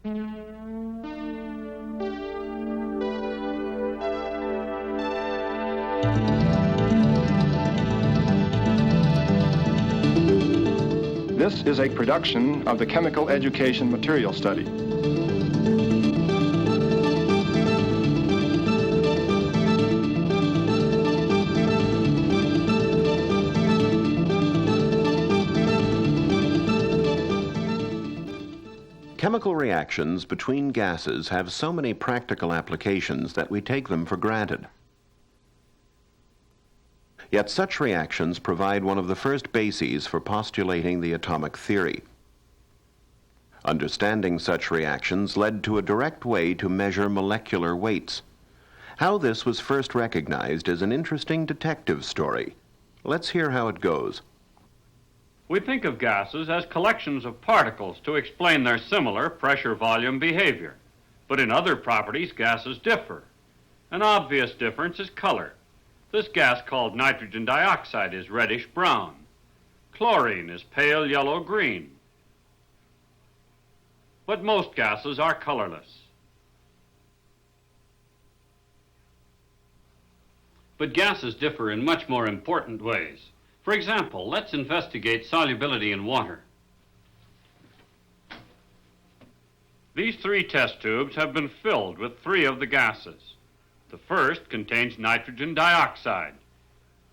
This is a production of the Chemical Education Material Study. Chemical reactions between gases have so many practical applications that we take them for granted. Yet such reactions provide one of the first bases for postulating the atomic theory. Understanding such reactions led to a direct way to measure molecular weights. How this was first recognized is an interesting detective story. Let's hear how it goes. We think of gases as collections of particles to explain their similar pressure-volume behavior. But in other properties, gases differ. An obvious difference is color. This gas called nitrogen dioxide is reddish-brown. Chlorine is pale yellow-green. But most gases are colorless. But gases differ in much more important ways. For example, let's investigate solubility in water. These 3 test tubes have been filled with 3 of the gases. The first contains nitrogen dioxide.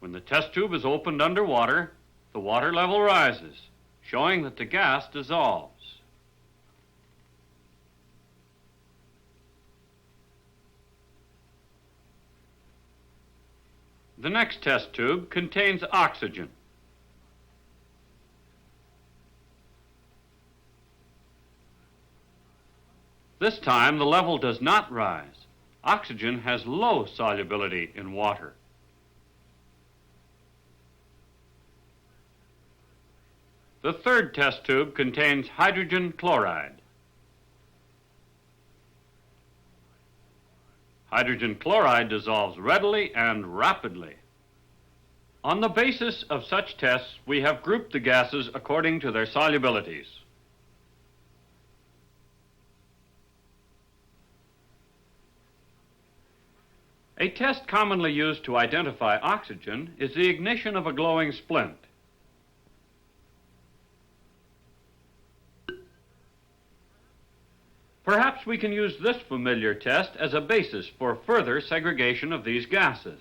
When the test tube is opened underwater, the water level rises, showing that the gas dissolves. The next test tube contains oxygen. This time, the level does not rise. Oxygen has low solubility in water. The third test tube contains hydrogen chloride. Hydrogen chloride dissolves readily and rapidly. On the basis of such tests, we have grouped the gases according to their solubilities. A test commonly used to identify oxygen is the ignition of a glowing splint. Perhaps we can use this familiar test as a basis for further segregation of these gases.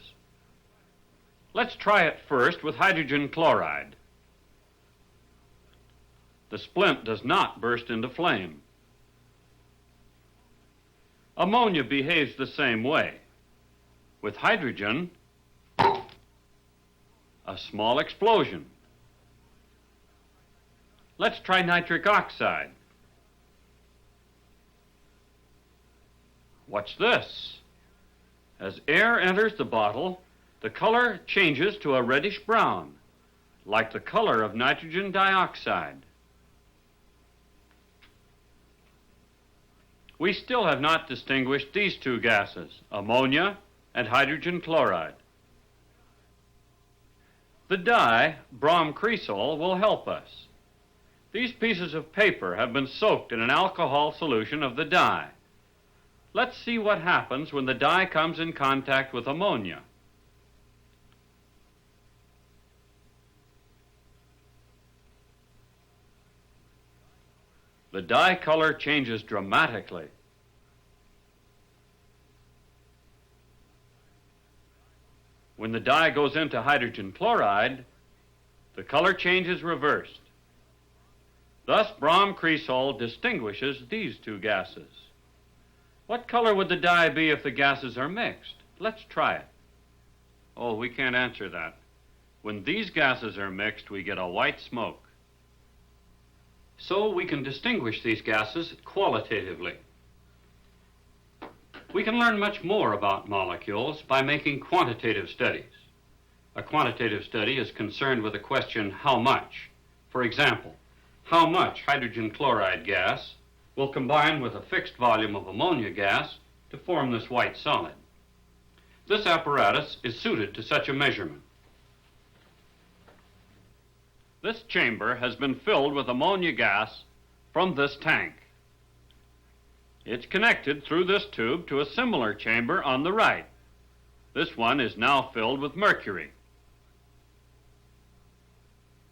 Let's try it first with hydrogen chloride. The splint does not burst into flame. Ammonia behaves the same way. With hydrogen, a small explosion. Let's try nitric oxide. What's this? As air enters the bottle, the color changes to a reddish brown, like the color of nitrogen dioxide. We still have not distinguished these 2 gases, ammonia and hydrogen chloride. The dye, brom cresol, will help us. These pieces of paper have been soaked in an alcohol solution of the dye. Let's see what happens when the dye comes in contact with ammonia. The dye color changes dramatically. When the dye goes into hydrogen chloride, the color change is reversed. Thus, brom cresol distinguishes these 2 gases. What color would the dye be if the gases are mixed? Let's try it. Oh, we can't answer that. When these gases are mixed, we get a white smoke. So we can distinguish these gases qualitatively. We can learn much more about molecules by making quantitative studies. A quantitative study is concerned with the question, how much? For example, how much hydrogen chloride gas will combine with a fixed volume of ammonia gas to form this white solid. This apparatus is suited to such a measurement. This chamber has been filled with ammonia gas from this tank. It's connected through this tube to a similar chamber on the right. This one is now filled with mercury.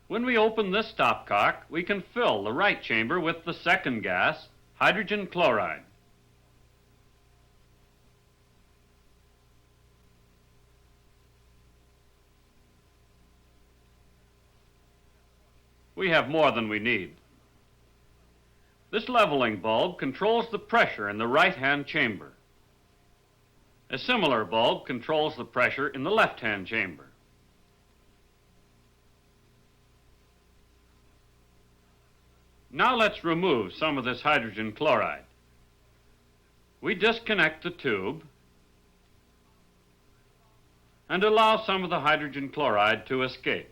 When we open this stopcock, we can fill the right chamber with the second gas, hydrogen chloride. We have more than we need. This leveling bulb controls the pressure in the right-hand chamber. A similar bulb controls the pressure in the left-hand chamber. Now let's remove some of this hydrogen chloride. We disconnect the tube and allow some of the hydrogen chloride to escape.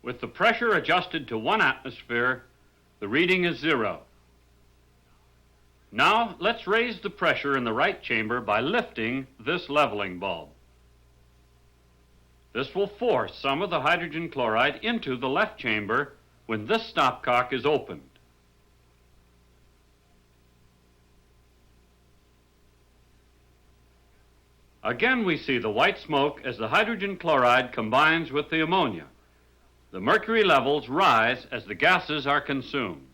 With the pressure adjusted to 1 atmosphere, the reading is 0. Now, let's raise the pressure in the right chamber by lifting this leveling bulb. This will force some of the hydrogen chloride into the left chamber when this stopcock is opened. Again, we see the white smoke as the hydrogen chloride combines with the ammonia. The mercury levels rise as the gases are consumed.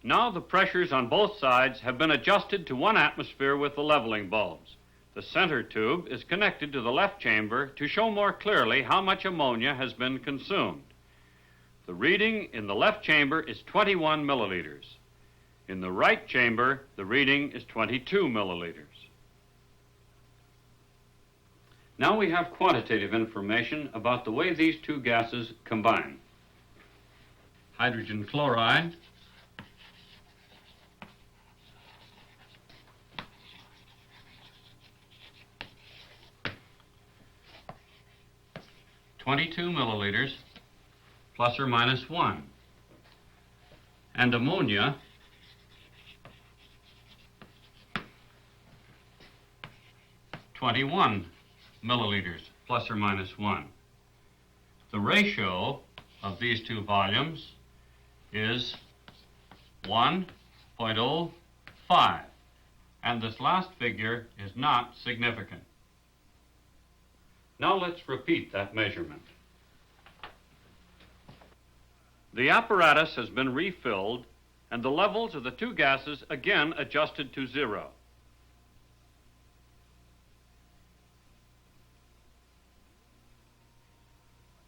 Now the pressures on both sides have been adjusted to 1 atmosphere with the leveling bulbs. The center tube is connected to the left chamber to show more clearly how much ammonia has been consumed. The reading in the left chamber is 21 milliliters. In the right chamber, the reading is 22 milliliters. Now we have quantitative information about the way these two gases combine. Hydrogen chloride (22 milliliters plus or minus 1), and ammonia (21 milliliters plus or minus 1). The ratio of these two volumes is 1.05, and this last figure is not significant. Now let's repeat that measurement. The apparatus has been refilled and the levels of the two gases again adjusted to 0.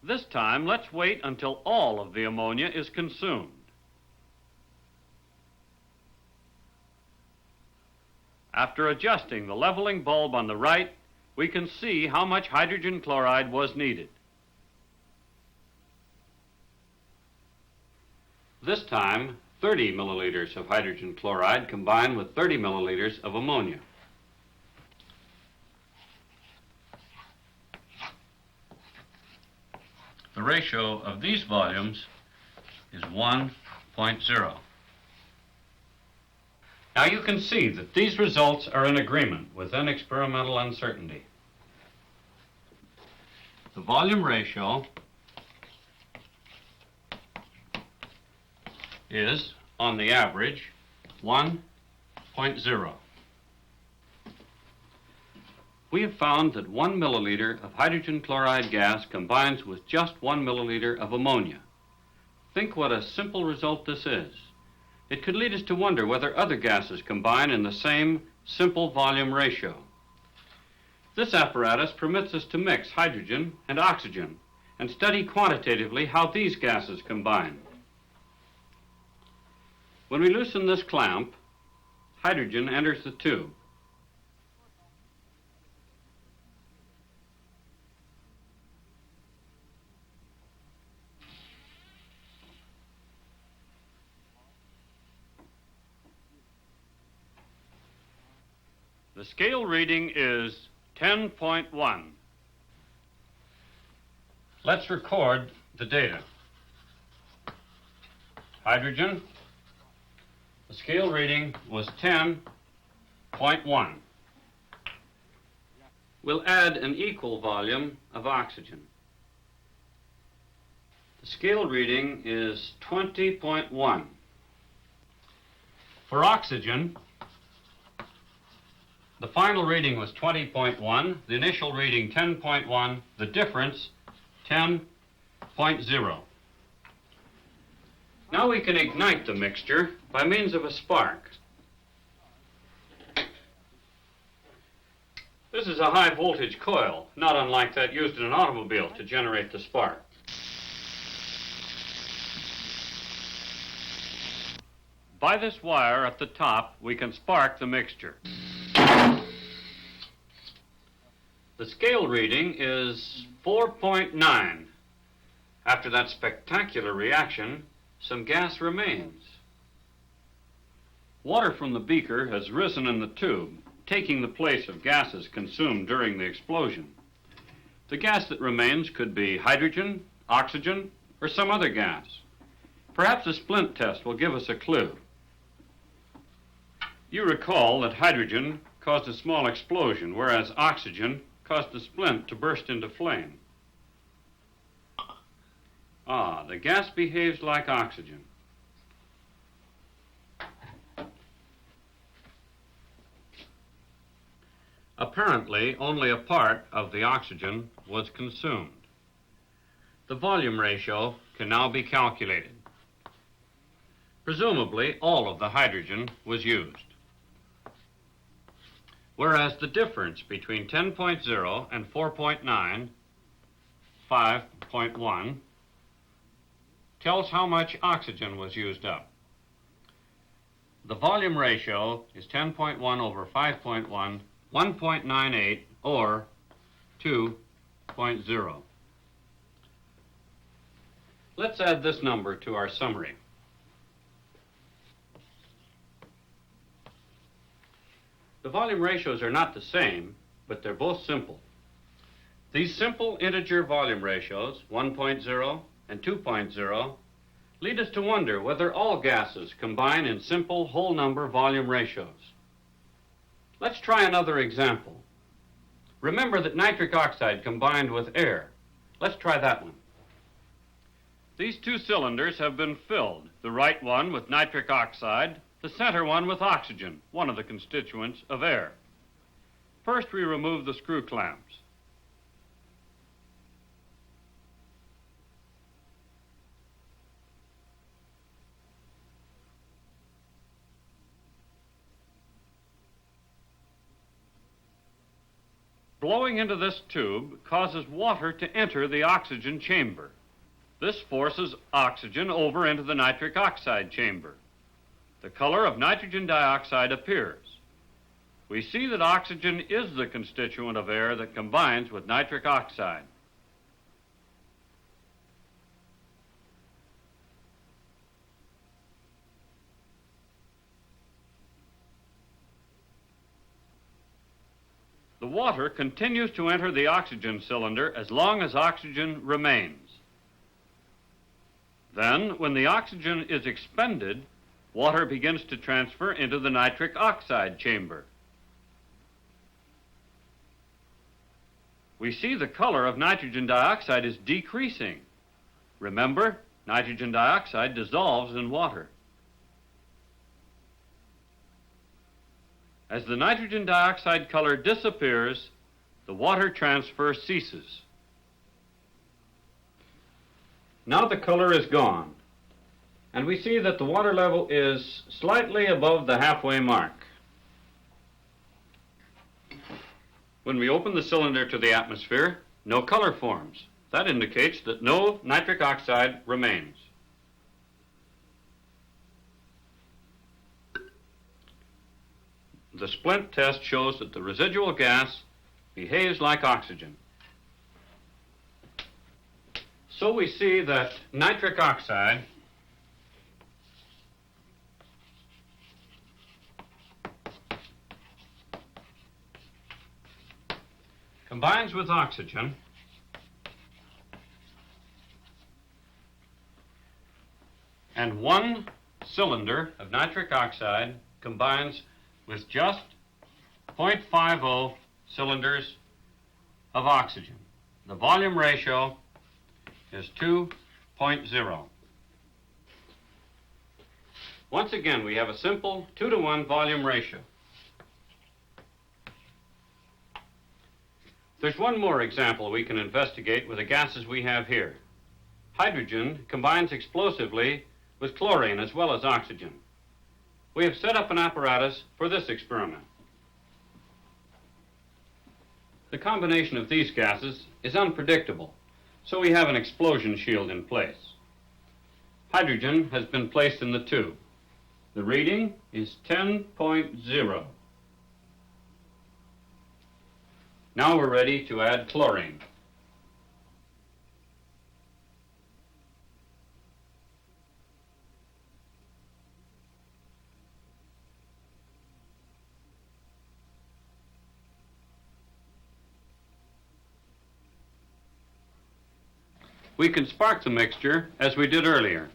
This time, let's wait until all of the ammonia is consumed. After adjusting the leveling bulb on the right, we can see how much hydrogen chloride was needed. This time, 30 milliliters of hydrogen chloride combined with 30 milliliters of ammonia. The ratio of these volumes is 1.0. Now you can see that these results are in agreement within experimental uncertainty. The volume ratio is, on the average, 1.0. We have found that 1 milliliter of hydrogen chloride gas combines with just 1 milliliter of ammonia. Think what a simple result this is. It could lead us to wonder whether other gases combine in the same simple volume ratio. This apparatus permits us to mix hydrogen and oxygen and study quantitatively how these gases combine. When we loosen this clamp, hydrogen enters the tube. The scale reading is 10.1. Let's record the data. Hydrogen, the scale reading was 10.1. we'll add an equal volume of oxygen. The scale reading is 20.1. For oxygen, the final reading was 20.1, the initial reading 10.1, the difference 10.0. Now we can ignite the mixture by means of a spark. This is a high voltage coil, not unlike that used in an automobile to generate the spark. By this wire at the top, we can spark the mixture. The scale reading is 4.9. After that spectacular reaction, some gas remains. Water from the beaker has risen in the tube, taking the place of gases consumed during the explosion. The gas that remains could be hydrogen, oxygen, or some other gas. Perhaps a splint test will give us a clue. You recall that hydrogen caused a small explosion, whereas oxygen caused the splint to burst into flame. Ah, the gas behaves like oxygen. Apparently, only a part of the oxygen was consumed. The volume ratio can now be calculated. Presumably, all of the hydrogen was used. Whereas the difference between 10.0 and 4.9, 5.1, tells how much oxygen was used up. The volume ratio is 10.1 over 5.1, 1.98, or 2.0. Let's add this number to our summary. The volume ratios are not the same, but they're both simple. These simple integer volume ratios, 1.0 and 2.0, lead us to wonder whether all gases combine in simple whole number volume ratios. Let's try another example. Remember that nitric oxide combined with air. Let's try that one. These two cylinders have been filled, the right one with nitric oxide, the center one with oxygen, one of the constituents of air. First, we remove the screw clamps. Blowing into this tube causes water to enter the oxygen chamber. This forces oxygen over into the nitric oxide chamber. The color of nitrogen dioxide appears. We see that oxygen is the constituent of air that combines with nitric oxide. The water continues to enter the oxygen cylinder as long as oxygen remains. Then, when the oxygen is expended, water begins to transfer into the nitric oxide chamber. We see the color of nitrogen dioxide is decreasing. Remember, nitrogen dioxide dissolves in water. As the nitrogen dioxide color disappears, the water transfer ceases. Now the color is gone, and we see that the water level is slightly above the halfway mark. When we open the cylinder to the atmosphere, no color forms. That indicates that no nitric oxide remains. The splint test shows that the residual gas behaves like oxygen. So we see that nitric oxide combines with oxygen and one cylinder of nitric oxide combines with just 0.50 cylinders of oxygen. The volume ratio is 2.0. Once again, we have a simple 2-to-1 volume ratio. There's one more example we can investigate with the gases we have here. Hydrogen combines explosively with chlorine as well as oxygen. We have set up an apparatus for this experiment. The combination of these gases is unpredictable, so we have an explosion shield in place. Hydrogen has been placed in the tube. The reading is 10.0. Now we're ready to add chlorine. We can spark the mixture as we did earlier.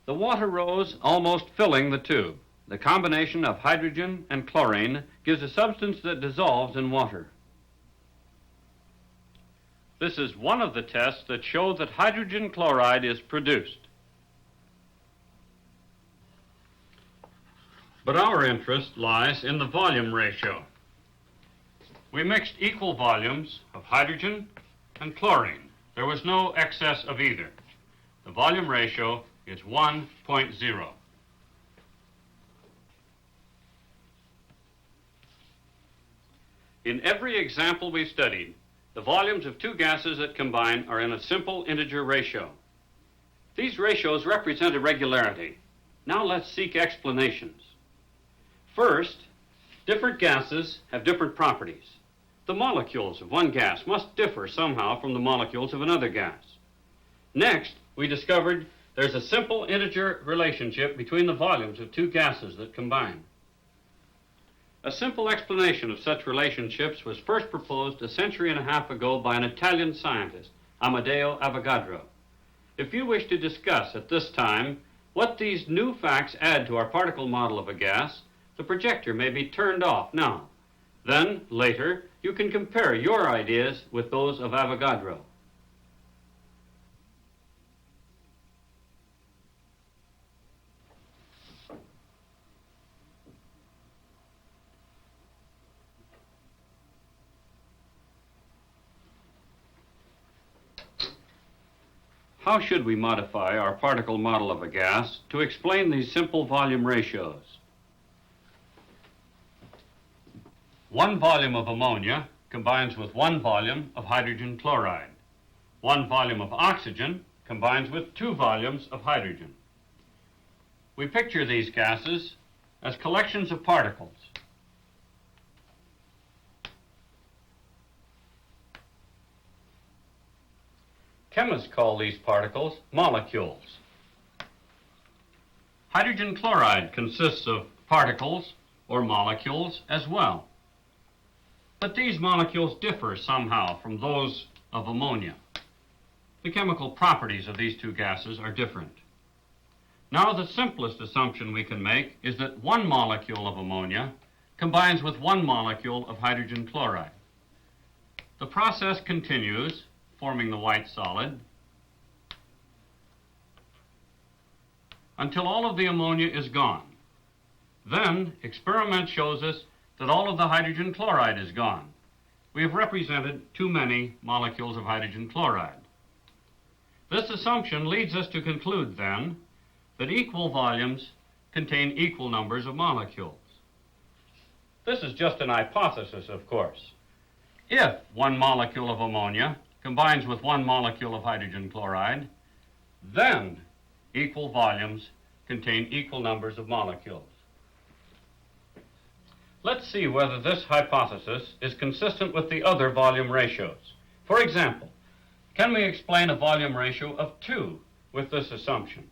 The water rose, almost filling the tube. The combination of hydrogen and chlorine gives a substance that dissolves in water. This is one of the tests that show that hydrogen chloride is produced. But our interest lies in the volume ratio. We mixed equal volumes of hydrogen and chlorine. There was no excess of either. The volume ratio is 1.0. In every example we studied, the volumes of two gases that combine are in a simple integer ratio. These ratios represent irregularity. Now let's seek explanations. First, different gases have different properties. The molecules of one gas must differ somehow from the molecules of another gas. Next, we discovered there's a simple integer relationship between the volumes of two gases that combine. A simple explanation of such relationships was first proposed a century and a half ago by an Italian scientist, Amedeo Avogadro. If you wish to discuss at this time what these new facts add to our particle model of a gas, the projector may be turned off now. Then, later, you can compare your ideas with those of Avogadro. How should we modify our particle model of a gas to explain these simple volume ratios? 1 volume of ammonia combines with 1 volume of hydrogen chloride. 1 volume of oxygen combines with 2 volumes of hydrogen. We picture these gases as collections of particles. Chemists call these particles molecules. Hydrogen chloride consists of particles or molecules as well. But these molecules differ somehow from those of ammonia. The chemical properties of these two gases are different. Now, the simplest assumption we can make is that 1 molecule of ammonia combines with 1 molecule of hydrogen chloride. The process continues, forming the white solid, until all of the ammonia is gone. Then, experiment shows us that all of the hydrogen chloride is gone. We have represented too many molecules of hydrogen chloride. This assumption leads us to conclude, then, that equal volumes contain equal numbers of molecules. This is just an hypothesis, of course. If 1 molecule of ammonia combines with 1 molecule of hydrogen chloride, then equal volumes contain equal numbers of molecules. Let's see whether this hypothesis is consistent with the other volume ratios. For example, can we explain a volume ratio of 2 with this assumption?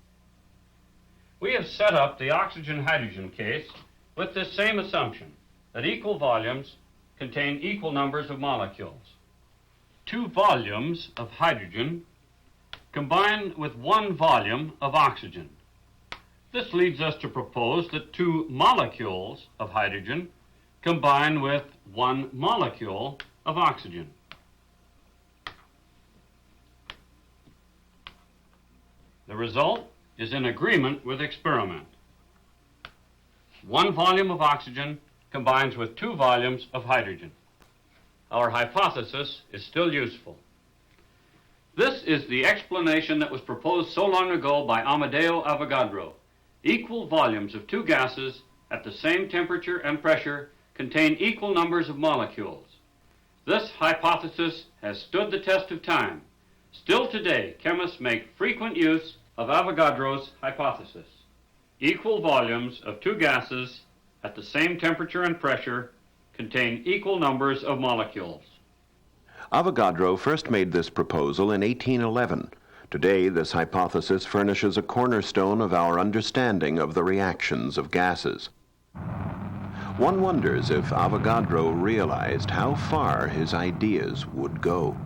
We have set up the oxygen-hydrogen case with this same assumption, that equal volumes contain equal numbers of molecules. 2 volumes of hydrogen combine with 1 volume of oxygen. This leads us to propose that 2 molecules of hydrogen combine with 1 molecule of oxygen. The result is in agreement with experiment. 1 volume of oxygen combines with 2 volumes of hydrogen. Our hypothesis is still useful. This is the explanation that was proposed so long ago by Amedeo Avogadro. Equal volumes of 2 gases at the same temperature and pressure contain equal numbers of molecules. This hypothesis has stood the test of time. Still today, chemists make frequent use of Avogadro's hypothesis. Equal volumes of 2 gases at the same temperature and pressure contain equal numbers of molecules. Avogadro first made this proposal in 1811. Today, this hypothesis furnishes a cornerstone of our understanding of the reactions of gases. One wonders if Avogadro realized how far his ideas would go.